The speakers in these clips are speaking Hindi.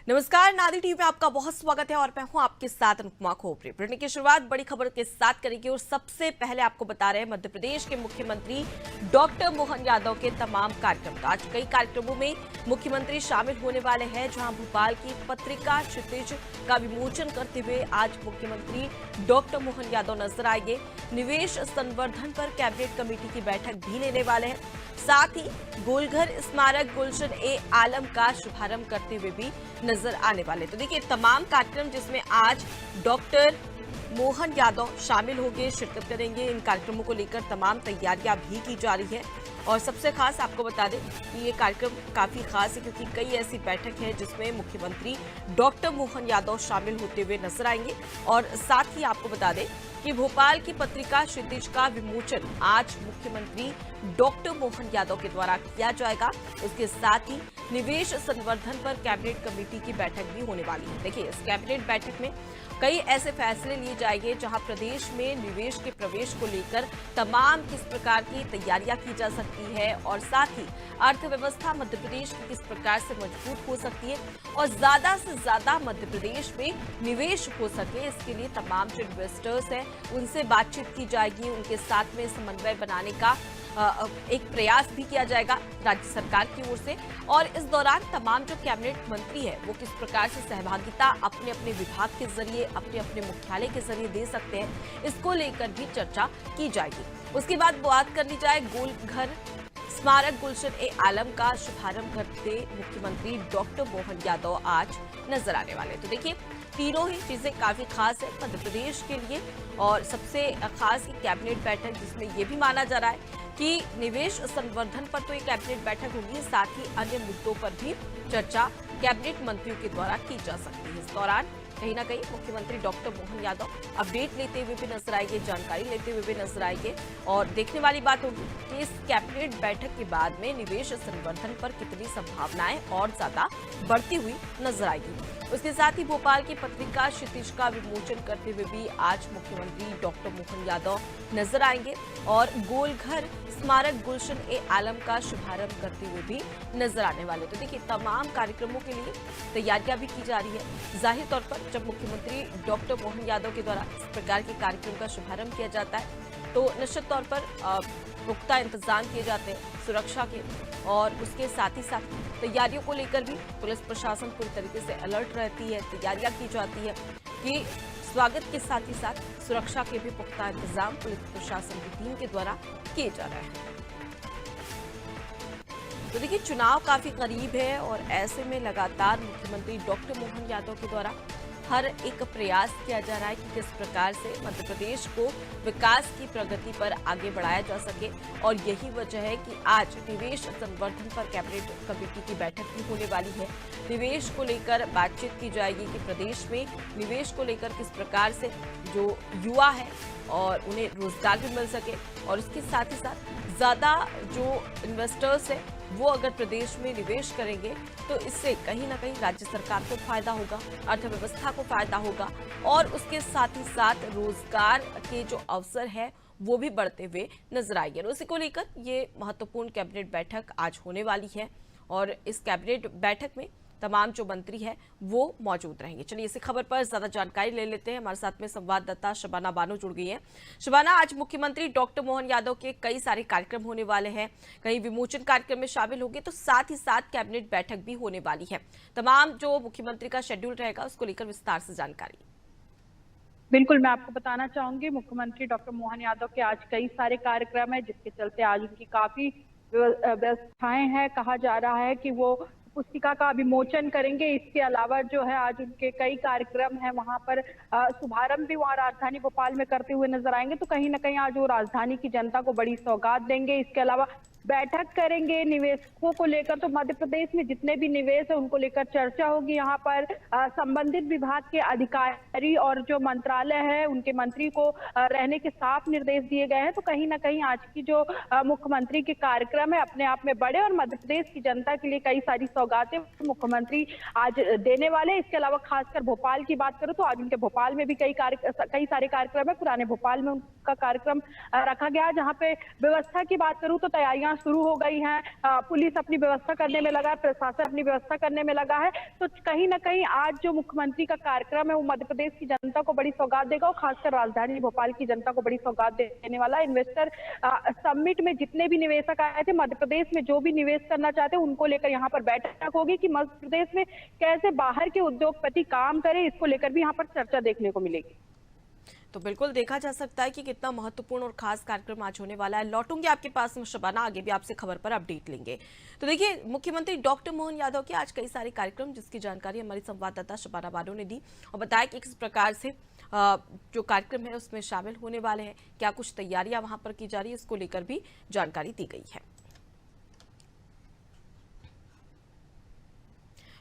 नमस्कार, नादी टीवी में आपका बहुत स्वागत है और मैं हूं आपके साथ अनुपमा खोपरे। बुलेटिन की शुरुआत बड़ी खबर के साथ करेंगे और सबसे पहले आपको बता रहे हैं मध्य प्रदेश के मुख्यमंत्री डॉक्टर मोहन यादव के तमाम कार्यक्रम। आज कई कार्यक्रमों में मुख्यमंत्री शामिल होने वाले हैं, जहां भोपाल की पत्रिका क्षितिज का विमोचन करते हुए आज मुख्यमंत्री डॉक्टर मोहन यादव नजर आएंगे। निवेश संवर्धन पर कैबिनेट कमेटी की बैठक भी लेने वाले हैं। साथ ही गोलघर स्मारक गुलशन ए आलम का शुभारंभ करते हुए भी नजर आने वाले। तो देखिए तमाम कार्यक्रम जिसमें आज डॉक्टर मोहन यादव शामिल होंगे, शिरकत करेंगे। इन कार्यक्रमों को लेकर तमाम तैयारियां भी की जा रही है और सबसे खास आपको बता दें कि ये कार्यक्रम काफी खास है क्योंकि कई ऐसी बैठक है जिसमें मुख्यमंत्री डॉक्टर मोहन यादव शामिल होते हुए नजर आएंगे। और साथ ही आपको बता दें कि भोपाल की पत्रिका क्षितिज का विमोचन आज मुख्यमंत्री डॉक्टर मोहन यादव के द्वारा किया जाएगा। उसके साथ ही निवेश संवर्धन पर कैबिनेट कमेटी की बैठक भी होने वाली है। देखिए इस कैबिनेट बैठक में कई ऐसे फैसले लिए जाएंगे जहां प्रदेश में निवेश के प्रवेश को लेकर तमाम किस प्रकार की तैयारियां की जा सकती है और साथ ही अर्थव्यवस्था मध्य प्रदेश की किस प्रकार से मजबूत हो सकती है और ज्यादा से ज्यादा मध्य प्रदेश में निवेश हो सके, इसके लिए तमाम जो इन्वेस्टर्स हैं उनसे बातचीत की जाएगी। उनके साथ में समन्वय बनाने का एक प्रयास भी किया जाएगा राज्य सरकार की ओर से। और इस दौरान तमाम जो कैबिनेट मंत्री है वो किस प्रकार से सहभागिता अपने अपने विभाग के जरिए, अपने अपने मुख्यालय के जरिए दे सकते हैं, इसको लेकर भी चर्चा की जाएगी। उसके बाद बात कर ली जाए गोलघर स्मारक गुलशन ए आलम का शुभारंभ करते मुख्यमंत्री डॉक्टर मोहन यादव आज नजर आने वाले। तो देखिए तीनों ही चीजें काफी खास है मध्य प्रदेश के लिए और सबसे खास की कैबिनेट बैठक जिसमें यह भी माना जा रहा है कि निवेश संवर्धन पर तो एक कैबिनेट बैठक होगी, साथ ही अन्य मुद्दों पर भी चर्चा कैबिनेट मंत्रियों के द्वारा की जा सकती है। इस दौरान कहीं ना कहीं मुख्यमंत्री डॉक्टर मोहन यादव अपडेट लेते हुए भी नजर आएंगे, जानकारी लेते हुए भी नजर आएंगे और देखने वाली बात होगी कि इस कैबिनेट बैठक के बाद में निवेश संवर्धन पर कितनी संभावनाएं और ज्यादा बढ़ती हुई नजर आएगी। उसके साथ ही भोपाल की पत्रिका क्षितिज का विमोचन करते हुए भी आज मुख्यमंत्री डॉक्टर मोहन यादव नजर आएंगे और गोलघर स्मारक गुलशन ए आलम का शुभारंभ करते हुए भी नजर आने वाले। तो देखिए तमाम कार्यक्रमों के लिए तैयारियां भी की जा रही है। जाहिर तौर पर जब मुख्यमंत्री डॉक्टर मोहन यादव के द्वारा इस प्रकार के कार्यक्रम का शुभारंभ किया जाता है तो निश्चित तौर पर पुख्ता इंतजाम किए जाते हैं सुरक्षा के और उसके साथ ही साथ तैयारियों को लेकर भी पुलिस प्रशासन पूरी तरीके से अलर्ट रहती है, तैयारियां की जाती है कि स्वागत के साथ ही साथ सुरक्षा के भी पुख्ता इंतजाम पुलिस प्रशासन की टीम के द्वारा किए जा रहे हैं। तो देखिए चुनाव काफी करीब है और ऐसे में लगातार मुख्यमंत्री डॉक्टर मोहन यादव के द्वारा हर एक प्रयास किया जा रहा है कि किस प्रकार से मध्य प्रदेश को विकास की प्रगति पर आगे बढ़ाया जा सके और यही वजह है कि आज निवेश संवर्धन पर कैबिनेट कमेटी की बैठक भी होने वाली है। निवेश को लेकर बातचीत की जाएगी कि प्रदेश में निवेश को लेकर किस प्रकार से जो युवा है और उन्हें रोजगार भी मिल सके और इसके साथ ही साथ ज्यादा जो इन्वेस्टर्स है वो अगर प्रदेश में निवेश करेंगे तो इससे कहीं ना कहीं राज्य सरकार को फायदा होगा, अर्थव्यवस्था को फायदा होगा और उसके साथ ही साथ रोजगार के जो अवसर है वो भी बढ़ते हुए नजर आएंगे। उसी को लेकर ये महत्वपूर्ण कैबिनेट बैठक आज होने वाली है और इस कैबिनेट बैठक में तमाम जो मंत्री हैं वो मौजूद रहेंगे। चलिए इसी खबर पर ज्यादा जानकारी ले लेते हैं। हमारे साथ में संवाददाता शबाना बानो जुड़ गई हैं। शबाना, आज मुख्यमंत्री डॉक्टर मोहन यादव के कई सारे कार्यक्रम होने वाले हैं, कहीं विमोचन कार्यक्रम में शामिल होंगे तो साथ ही साथ कैबिनेट बैठक भी होने वाली है। तमाम जो मुख्यमंत्री का शेड्यूल रहेगा उसको लेकर विस्तार से जानकारी। बिल्कुल, मैं आपको बताना चाहूंगी मुख्यमंत्री डॉक्टर मोहन यादव के आज कई सारे कार्यक्रम है जिसके चलते आज उनकी काफी व्यवस्थाएं हैं। कहा जा रहा है कि वो पुस्तिका का विमोचन करेंगे। इसके अलावा जो है आज उनके कई कार्यक्रम हैं, वहां पर शुभारंभ भी वहां राजधानी भोपाल में करते हुए नजर आएंगे। तो कहीं ना कहीं आज वो राजधानी की जनता को बड़ी सौगात देंगे। इसके अलावा बैठक करेंगे निवेशकों को लेकर। तो मध्य प्रदेश में जितने भी निवेश है उनको लेकर चर्चा होगी। यहाँ पर संबंधित विभाग के अधिकारी और जो मंत्रालय है उनके मंत्री को रहने के साफ निर्देश दिए गए हैं। तो कहीं ना कहीं आज की जो मुख्यमंत्री के कार्यक्रम है अपने आप में बड़े और मध्य प्रदेश की जनता के लिए कई सारी सौगातें मुख्यमंत्री आज देने वाले। इसके अलावा खासकर भोपाल की बात करूं तो आज उनके भोपाल में भी कई सारे कार्यक्रम है। पुराने भोपाल में उनका कार्यक्रम रखा गया, जहां पे व्यवस्था की बात करूं तो तैयारियां शुरू हो गई हैं। पुलिस अपनी व्यवस्था करने में लगा है, प्रशासन अपनी व्यवस्था करने में लगा है। तो कहीं ना कहीं आज जो मुख्यमंत्री का कार्यक्रम है वो मध्य प्रदेश की जनता को बड़ी सौगात देगा और खासकर राजधानी भोपाल की जनता को बड़ी सौगात देने वाला। इन्वेस्टर समिट में जितने भी निवेशक आए थे, मध्य प्रदेश में जो भी निवेश करना चाहते हैं उनको लेकर यहाँ पर बैठक होगी कि मध्य प्रदेश में कैसे बाहर के उद्योगपति काम करें, इसको लेकर भी यहाँ पर चर्चा देखने को मिलेगी। तो बिल्कुल देखा जा सकता है कि कितना महत्वपूर्ण और खास कार्यक्रम आज होने वाला है। लौटूंगी आपके पास शबाना, आगे भी आपसे खबर पर अपडेट लेंगे। तो देखिए, मुख्यमंत्री डॉक्टर मोहन यादव के आज कई सारे कार्यक्रम, जिसकी जानकारी हमारी संवाददाता शबाना बानो ने दी और बताया कि किस प्रकार से जो कार्यक्रम है उसमें शामिल होने वाले हैं, क्या कुछ तैयारियां वहां पर की जा रही है, इसको लेकर भी जानकारी दी गई है।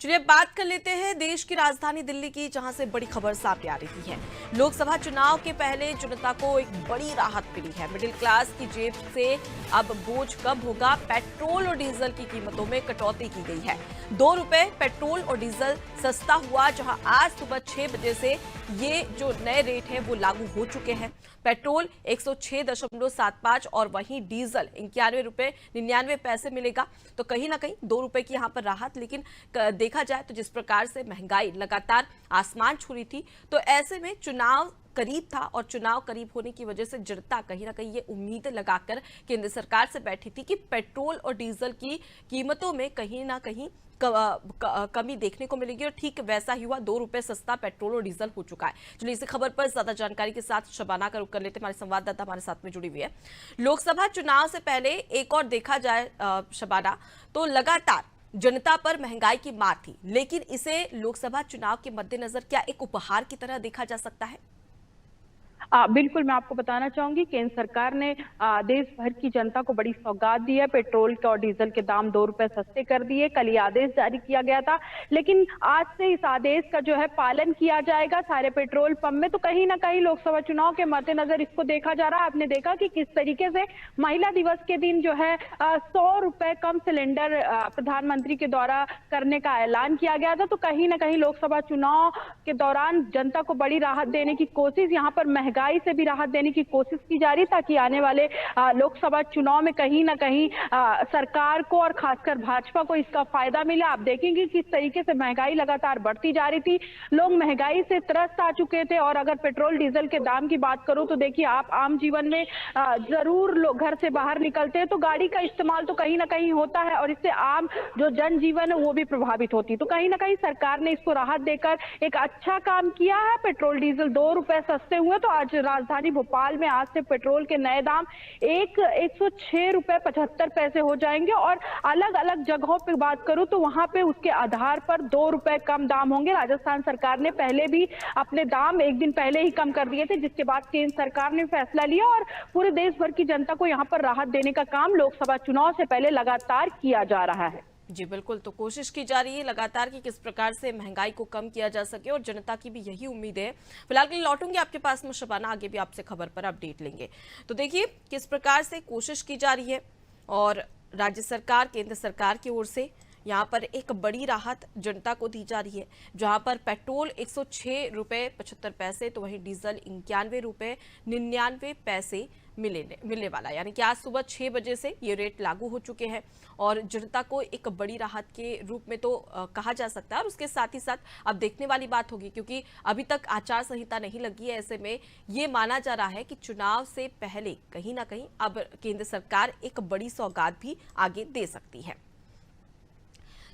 चलिए बात कर लेते हैं देश की राजधानी दिल्ली की, जहां से बड़ी खबर सामने आ रही है। लोकसभा चुनाव के पहले जनता को एक बड़ी राहत मिली है। मिडिल क्लास की जेब से अब बोझ कम होगा। पेट्रोल और डीजल की कीमतों में कटौती की गई है। 2 रुपए पेट्रोल और डीजल सस्ता हुआ, जहां आज सुबह 6 बजे से ये जो नए रेट है वो लागू हो चुके हैं। पेट्रोल 106.75 और वहीं डीजल 91 रुपए 99 पैसे मिलेगा। तो कहीं ना कहीं 2 रुपए की यहाँ पर राहत। लेकिन देखा जाए तो जिस प्रकार से महंगाई लगातार आसमान छू रही थी, तो ऐसे में चुनाव करीब था और चुनाव करीब होने की वजह से जनता कहीं ना कहीं ये उम्मीद लगाकर केंद्र सरकार से बैठी थी कि पेट्रोल और डीजल की कीमतों में कहीं ना कहीं कमी देखने को मिलेगी और ठीक वैसा ही हुआ। 2 रुपए सस्ता पेट्रोल और डीजल हो चुका है। चलिए इसी खबर पर ज्यादा जानकारी के साथ शबाना का रुख कर लेते हैं। हमारे संवाददाता हमारे साथ में जुड़ी हुई है। लोकसभा चुनाव से पहले एक और देखा जाए शबाना, तो लगातार जनता पर महंगाई की मार थी, लेकिन इसे लोकसभा चुनाव के मद्देनजर क्या एक उपहार की तरह देखा जा सकता है? बिल्कुल, मैं आपको बताना चाहूंगी केंद्र सरकार ने देश भर की जनता को बड़ी सौगात दी है। पेट्रोल के और डीजल के दाम 2 रुपए सस्ते कर दिए। कल ये आदेश जारी किया गया था, लेकिन आज से इस आदेश का जो है पालन किया जाएगा सारे पेट्रोल पंप में। तो कहीं ना कहीं लोकसभा चुनाव के मद्देनजर इसको देखा जा रहा है। आपने देखा कि किस तरीके से महिला दिवस के दिन जो है 100 रुपए कम सिलेंडर प्रधानमंत्री के द्वारा करने का ऐलान किया गया था। तो कहीं ना कहीं लोकसभा चुनाव के दौरान जनता को बड़ी राहत देने की कोशिश, यहाँ पर महंगाई से भी राहत देने की कोशिश की जा रही, ताकि आने वाले लोकसभा चुनाव में कहीं ना कहीं सरकार को और खासकर भाजपा को इसका फायदा मिला। आप देखेंगे किस तरीके से महंगाई लगातार बढ़ती जा रही थी, लोग महंगाई से त्रस्त आ चुके थे। और अगर पेट्रोल डीजल के दाम की बात करूं तो देखिए, आप आम जीवन में जरूर लोग घर से बाहर निकलते हैं तो गाड़ी का इस्तेमाल तो कहीं ना कहीं होता है और इससे आम जो जनजीवन है वो भी प्रभावित होती है। तो कहीं ना कहीं सरकार ने इसको राहत देकर एक अच्छा काम किया है। पेट्रोल डीजल 2 रुपए सस्ते हुए। तो आज राजधानी भोपाल में आज से पेट्रोल के नए दाम 106 रुपए 75 पैसे हो जाएंगे और अलग अलग जगहों पे बात करूं तो वहां पे उसके आधार पर 2 रुपए कम दाम होंगे। राजस्थान सरकार ने पहले भी अपने दाम एक दिन पहले ही कम कर दिए थे, जिसके बाद केंद्र सरकार ने फैसला लिया और पूरे देश भर की जनता को यहाँ पर राहत देने का काम लोकसभा चुनाव से पहले लगातार किया जा रहा है। जी बिल्कुल, तो कोशिश की जा रही है लगातार कि किस प्रकार से महंगाई को कम किया जा सके और जनता की भी यही उम्मीद है। फिलहाल के लिए लौटूंगी आपके पास में शबाना, आगे भी आपसे खबर पर अपडेट लेंगे। तो देखिए किस प्रकार से कोशिश की जा रही है और राज्य सरकार केंद्र सरकार की ओर से यहाँ पर एक बड़ी राहत जनता को दी जा रही है, जहाँ पर पेट्रोल 106 रुपए 75 पैसे तो वहीं डीजल 91 रुपए 99 पैसे मिलने वाला, यानी कि आज सुबह 6 बजे से ये रेट लागू हो चुके हैं और जनता को एक बड़ी राहत के रूप में तो कहा जा सकता है। और उसके साथ ही साथ अब देखने वाली बात होगी, क्योंकि अभी तक आचार संहिता नहीं लगी है, ऐसे में ये माना जा रहा है कि चुनाव से पहले कहीं ना कहीं अब केंद्र सरकार एक बड़ी सौगात भी आगे दे सकती है।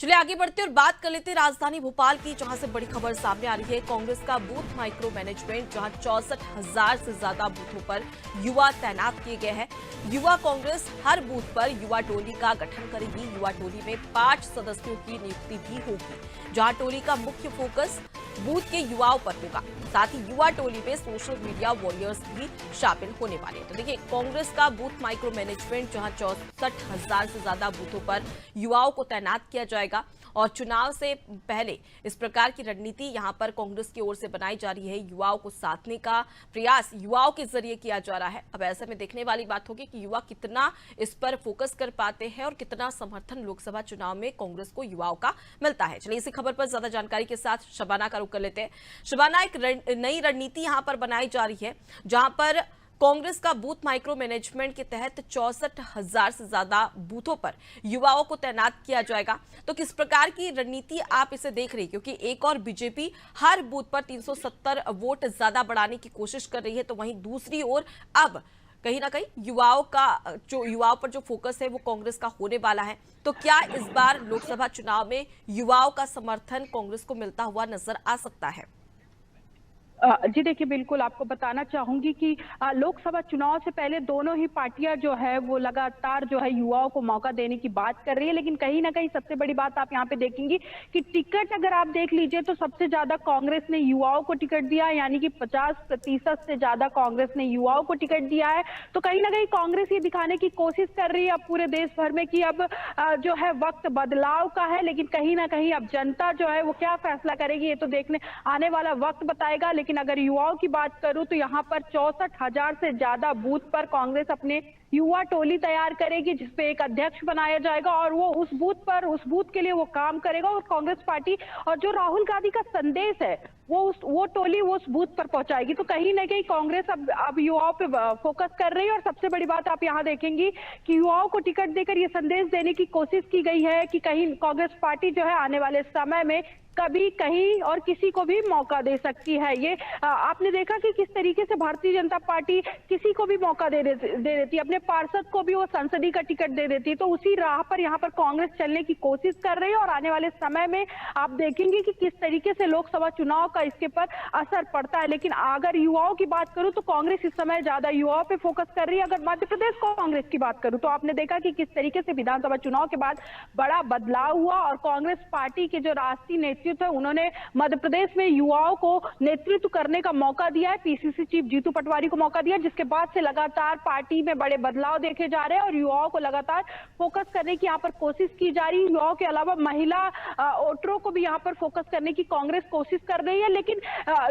चलिए आगे बढ़ते और बात कर लेते हैं राजधानी भोपाल की, जहां से बड़ी खबर सामने आ रही है। कांग्रेस का बूथ माइक्रो मैनेजमेंट, जहां 64,000 से ज्यादा बूथों पर युवा तैनात किए गए हैं। युवा कांग्रेस हर बूथ पर युवा टोली का गठन करेगी। युवा टोली में 5 सदस्यों की नियुक्ति भी होगी, जहां टोली का मुख्य फोकस बूथ के युवाओं पर होगा। साथ ही युवा टोली में सोशल मीडिया वॉरियर्स भी शामिल होने वाले हैं। तो देखिए, कांग्रेस का बूथ माइक्रो मैनेजमेंट, जहां 64,000 से ज्यादा बूथों पर युवाओं को तैनात किया जाएगा और चुनाव से पहले इस प्रकार की रणनीति यहां पर कांग्रेस की ओर से बनाई जा रही है। युवाओं को साधने का प्रयास युवाओं के जरिए किया जा रहा है। अब ऐसे में देखने वाली बात होगी कि युवा कितना इस पर फोकस कर पाते हैं और कितना समर्थन लोकसभा चुनाव में कांग्रेस को युवाओं का मिलता है। चलिए, इसी खबर पर ज्यादा जानकारी के साथ शबाना का रुख कर लेते हैं। शबाना, एक नई रणनीति यहां पर बनाई जा रही है, जहां पर कांग्रेस का बूथ माइक्रो मैनेजमेंट के तहत 64,000 से ज्यादा बूथों पर युवाओं को तैनात किया जाएगा। तो किस प्रकार की रणनीति आप इसे देख रही, क्योंकि एक और बीजेपी हर बूथ पर 370 वोट ज्यादा बढ़ाने की कोशिश कर रही है, तो वहीं दूसरी ओर अब कहीं ना कहीं युवाओं पर जो फोकस है वो कांग्रेस का होने वाला है। तो क्या इस बार लोकसभा चुनाव में युवाओं का समर्थन कांग्रेस को मिलता हुआ नजर आ सकता है? जी देखिए, बिल्कुल आपको बताना चाहूंगी कि लोकसभा चुनाव से पहले दोनों ही पार्टियां जो है वो लगातार जो है युवाओं को मौका देने की बात कर रही है। लेकिन कहीं ना कहीं सबसे बड़ी बात आप यहां पे देखेंगी कि टिकट अगर आप देख लीजिए तो सबसे ज्यादा कांग्रेस ने युवाओं को टिकट दिया, यानी कि 50% से ज्यादा कांग्रेस ने युवाओं को टिकट दिया है। तो कहीं ना कहीं कांग्रेस ये दिखाने की कोशिश कर रही है अब पूरे देश भर में कि अब जो है वक्त बदलाव का है। लेकिन कहीं ना कहीं अब जनता जो है वो क्या फैसला करेगी ये तो देखने आने वाला वक्त बताएगा। लेकिन अगर युवाओं की बात करूं तो यहां पर 64,000 से ज्यादा बूथ पर कांग्रेस अपने युवा टोली तैयार करेगी, जिसपे एक अध्यक्ष बनाया जाएगा और वो उस बूथ के लिए वो काम करेगा। और कांग्रेस पार्टी और जो राहुल गांधी का संदेश है वो टोली वो उस बूथ पर पहुंचाएगी। तो कहीं ना कहीं कांग्रेस अब युवाओं पे फोकस कर रही है। और सबसे बड़ी बात आप यहां देखेंगी कि युवाओं को टिकट देकर ये संदेश देने की कोशिश की गई है कि कहीं कांग्रेस पार्टी जो है आने वाले समय में कभी कहीं और किसी को भी मौका दे सकती है। ये आपने देखा कि किस तरीके से भारतीय जनता पार्टी किसी को भी मौका दे देती है, अपने पार्षद को भी वो संसदीय का टिकट दे देती है। तो उसी राह पर यहाँ पर कांग्रेस चलने की कोशिश कर रही है और आने वाले समय में आप देखेंगे कि किस तरीके से लोकसभा चुनाव का इसके पर असर पड़ता है। लेकिन अगर युवाओं की बात करूं तो कांग्रेस इस समय ज्यादा युवाओं पे फोकस कर रही है। अगर मध्य प्रदेश कांग्रेस की बात करूं तो आपने देखा कि किस तरीके से विधानसभा चुनाव के बाद बड़ा बदलाव हुआ और कांग्रेस पार्टी के जो राष्ट्रीय नेतृत्व है उन्होंने मध्य प्रदेश में युवाओं को नेतृत्व करने का मौका दिया है। पीसीसी चीफ जीतू पटवारी को मौका दिया, जिसके बाद से लगातार पार्टी में बड़े बदलाव देखे जा रहे हैं और युवाओं को लगातार फोकस करने की यहाँ पर कोशिश की जा रही है। युवाओं के अलावा महिला वोटरों को भी यहाँ पर फोकस करने की कांग्रेस कोशिश कर रही है। लेकिन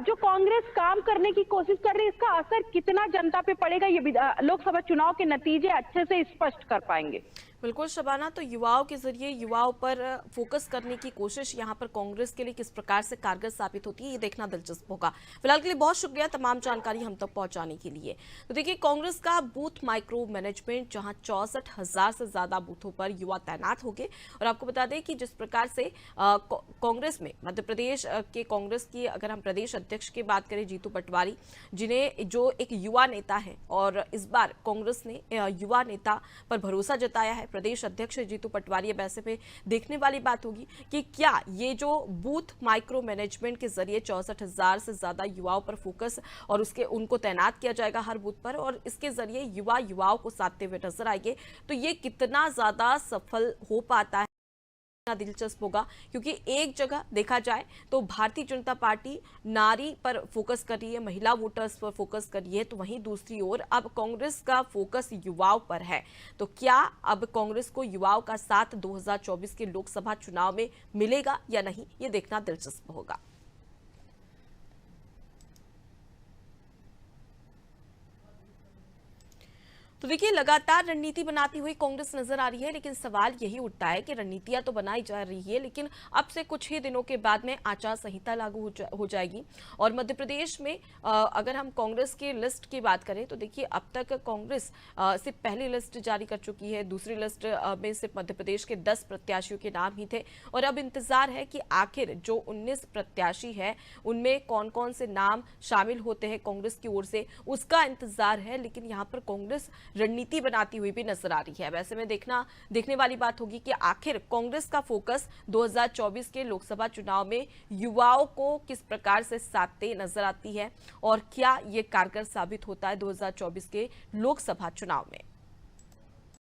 जो कांग्रेस काम करने की कोशिश कर रही है इसका असर कितना जनता पे पड़ेगा ये लोकसभा चुनाव के नतीजे अच्छे से स्पष्ट कर पाएंगे। बिल्कुल शबाना, तो युवाओं के जरिए युवाओं पर फोकस करने की कोशिश यहाँ पर कांग्रेस के लिए किस प्रकार से कारगर साबित होती है ये देखना दिलचस्प होगा। फिलहाल के लिए बहुत शुक्रिया तमाम जानकारी हम तक पहुंचाने के लिए। तो देखिए, कांग्रेस का बूथ माइक्रो मैनेजमेंट, जहां 64,000 से ज्यादा बूथों पर युवा तैनात होंगे। और आपको बता दें कि जिस प्रकार से कांग्रेस में मध्य प्रदेश के कांग्रेस की अगर हम प्रदेश अध्यक्ष की बात करें जीतू पटवारी, जिन्हें जो एक युवा नेता है और इस बार कांग्रेस ने युवा नेता पर भरोसा जताया है प्रदेश अध्यक्ष जीतू पटवारी। अब ऐसे में देखने वाली बात होगी कि क्या ये जो बूथ माइक्रो मैनेजमेंट के जरिए 64,000 से ज्यादा युवाओं पर फोकस और उनको तैनात किया जाएगा हर बूथ पर और इसके जरिए युवाओं को साधते हुए नजर आएंगे, तो ये कितना ज्यादा सफल हो पाता है दिलचस्प होगा। क्योंकि एक जगह देखा जाए तो भारतीय जनता पार्टी नारी पर फोकस कर रही है, महिला वोटर्स पर फोकस कर रही है, तो वहीं दूसरी ओर अब कांग्रेस का फोकस युवाओं पर है। तो क्या अब कांग्रेस को युवाओं का साथ 2024 के लोकसभा चुनाव में मिलेगा या नहीं, ये देखना दिलचस्प होगा। तो देखिए, लगातार रणनीति बनाती हुई कांग्रेस नजर आ रही है, लेकिन सवाल यही उठता है कि रणनीतियां तो बनाई जा रही है, लेकिन अब से कुछ ही दिनों के बाद में आचार संहिता लागू हो जाएगी। और मध्य प्रदेश में अगर हम कांग्रेस की लिस्ट की बात करें तो देखिए, अब तक कांग्रेस सिर्फ पहली लिस्ट जारी कर चुकी है। दूसरी लिस्ट में सिर्फ मध्य प्रदेश के 10 प्रत्याशियों के नाम ही थे और अब इंतजार है कि आखिर जो 19 प्रत्याशी है उनमें कौन कौन से नाम शामिल होते हैं कांग्रेस की ओर से, उसका इंतजार है। लेकिन यहाँ पर कांग्रेस रणनीति बनाती हुई भी नजर आ रही है। वैसे में देखने वाली बात होगी कि आखिर कांग्रेस का फोकस 2024 के लोकसभा चुनाव में युवाओं को किस प्रकार से साधते नजर आती है और क्या ये कारगर साबित होता है 2024 के लोकसभा चुनाव में।